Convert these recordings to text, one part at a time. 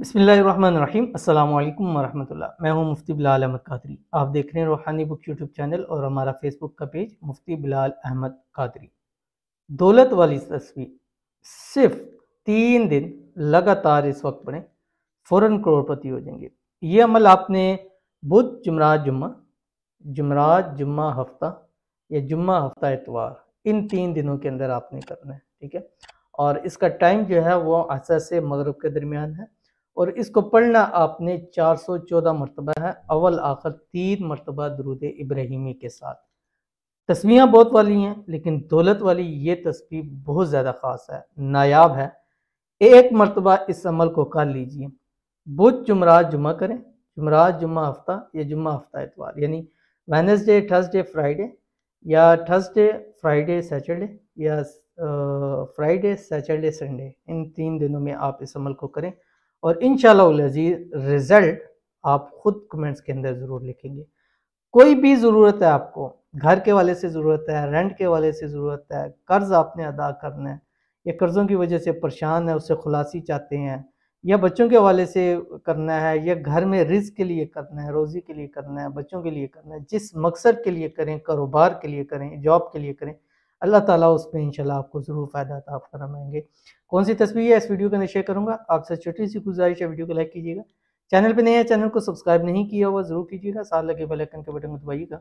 बिस्मिल्लाहिर्रहमानिर्रहीम। अस्सलाम वालेकुम वरहमतुल्लाह। मैं हूं मुफ्ती बिलाल अहमद कादरी। आप देख रहे हैं रूहानी बुक यूट्यूब चैनल और हमारा फेसबुक का पेज मुफ्ती बिलाल अहमद कादरी। दौलत वाली तस्वीर सिर्फ 3 दिन लगातार इस वक्त पढ़ें, फ़ौरन करोड़पति हो जाएंगे। ये अमल आपने बुध जुमरात जुम्मा हफ्ता या जुम्मा हफ्ता इतवार, इन 3 दिनों के अंदर आपने करना है, ठीक है। और इसका टाइम जो है वो असर से मगरिब के दरमियान है और इसको पढ़ना आपने 414 मरतबा है, अव्वल आखिर 3 मरतबा दुरूद इब्राहिमी के साथ। तस्बीहां बहुत वाली हैं लेकिन दौलत वाली ये तस्बीह बहुत ज़्यादा ख़ास है, नायाब है। एक मरतबा इस अमल को कर लीजिए। बुध जुमरात जुम्मा करें, जुमरात जुम्मा हफ्ता या जुम्मा हफ्ता इतवार, यानी वेडनेसडे थर्सडे फ्राइडे या थर्सडे फ्राइडे सैटरडे या फ्राइडे सैटरडे संडे, इन 3 दिनों में आप इस अमल को करें और इंशाअल्लाह अज़ीज़ रिज़ल्ट आप खुद कमेंट्स के अंदर ज़रूर लिखेंगे। कोई भी ज़रूरत है आपको, घर के वाले से ज़रूरत है, रेंट के वाले से ज़रूरत है, कर्ज़ आपने अदा करना है या कर्ज़ों की वजह से परेशान है, उससे खुलासी चाहते हैं, या बच्चों के हवाले से करना है, या घर में रिज़्क़ के लिए करना है, रोज़ी के लिए करना है, बच्चों के लिए करना है, जिस मकसद के लिए करें, कारोबार के लिए करें, जॉब के लिए करें, अल्लाह ताला उसमें इंशाल्लाह आपको ज़रूर फ़ायदा अता फरमाएंगे। कौन सी तस्वीर है इस वीडियो के अंदर शेयर करूँगा। आपसे छोटी सी गुजारिश है, वीडियो को लाइक कीजिएगा। चैनल पे नए हैं, चैनल को सब्सक्राइब नहीं किया हुआ ज़रूर कीजिएगा, साथ लगे बेल आइकन के बटन को दबाइएगा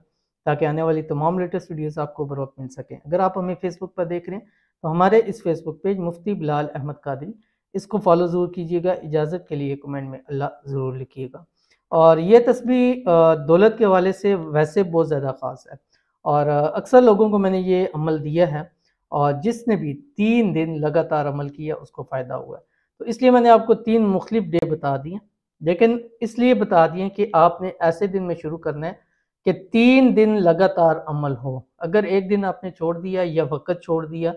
ताकि आने वाली तमाम लेटेस्ट वीडियोस आपको बर वक्त मिल सकें। अगर आप हमें फेसबुक पर देख रहे हैं तो हमारे इस फेसबुक पेज मुफ्ती बिलाल अहमद कादरी, इसको फॉलो ज़रूर कीजिएगा। इजाज़त के लिए कमेंट में अल्लाह ज़रूर लिखिएगा। और ये तस्बीह दौलत के हवाले से वैसे बहुत ज़्यादा ख़ास है और अक्सर लोगों को मैंने ये अमल दिया है और जिसने भी 3 दिन लगातार अमल किया उसको फ़ायदा हुआ है। तो इसलिए मैंने आपको 3 मुख्तलिफ डे बता दिए, लेकिन इसलिए बता दिए कि आपने ऐसे दिन में शुरू करना है कि 3 दिन लगातार अमल हो। अगर एक दिन आपने छोड़ दिया या वक़्त छोड़ दिया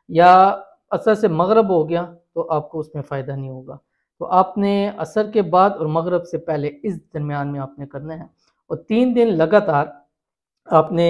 या असर से मगरिब हो गया तो आपको उसमें फ़ायदा नहीं होगा। तो आपने असर के बाद और मगरिब से पहले इस दरमियान में आपने करना है और 3 दिन लगातार आपने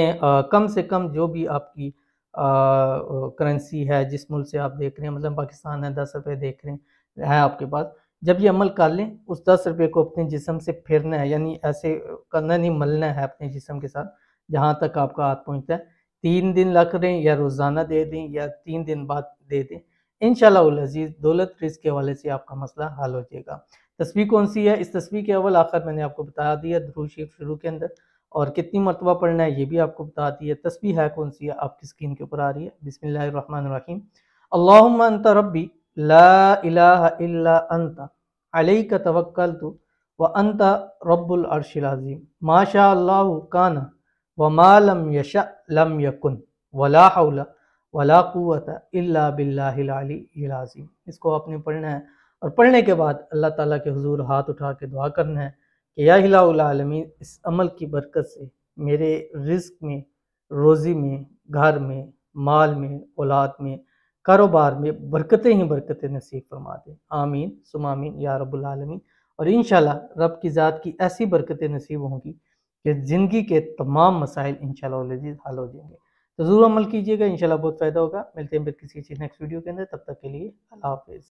कम से कम जो भी आपकी करेंसी है, जिस मुल्क से आप देख रहे हैं, मतलब पाकिस्तान है, 10 रुपये देख रहे हैं आपके पास, जब ये अमल कर लें उस 10 रुपये को अपने जिस्म से फेरना है, यानी ऐसे करना नहीं, मलना है अपने जिस्म के साथ जहाँ तक आपका हाथ पहुँचता है। 3 दिन रख दें या रोज़ाना दे दें या 3 दिन बाद दे दें, इंशाअल्लाह अज़ीज़ दौलत रिज़्क़ के हवाले से आपका मसला हल हो जाएगा। तस्बीह कौन सी है, इस तस्बीह के अव्वल आखिर मैंने आपको बता दिया दुरूद शरीफ शुरू के अंदर, और कितनी मरतबा पढ़ना है ये भी आपको बता दिया। तस्बीह है कौन सी है आपकी स्क्रीन के ऊपर आ रही है। बिस्मिल्लाहिर्रहमानिर्रहीम। अल्लाहुम्मा अंता रब्बी ला इलाहा इल्ला अंता अलैका तवक्कलतु व अंता रब्बुल अर्शिल अज़ीम माशा अल्लाहु काना व मा लम यशा लम यकुन वला हौला वला कुव्वता इल्ला बिल्लाहिल अलिय्यिल अज़ीम। इसको आपने पढ़ना है और पढ़ने के बाद अल्लाह ताला के हुजूर हाथ उठा के दुआ करना है कि या इलाहुल आलमीन, इस अमल की बरकत से मेरे रिज़्क में, रोज़ी में, घर में, माल में, औलाद में, कारोबार में बरकतें ही बरकतें नसीब फरमा दे। आमीन सुम्मा आमीन या रब्बुल आलमीन। और इंशाल्लाह रब की ज़ात की ऐसी बरकतें नसीब होंगी कि ज़िंदगी के तमाम मसाइल इंशाल्लाह अज़ीज़ हल हो जाएंगे। तो ज़रूर अमल कीजिएगा, इंशाल्लाह बहुत फ़ायदा होगा। मिलते हैं फिर किसी नेक्स्ट वीडियो के अंदर, तब तक के लिए अल्लाह हाफ़िज़।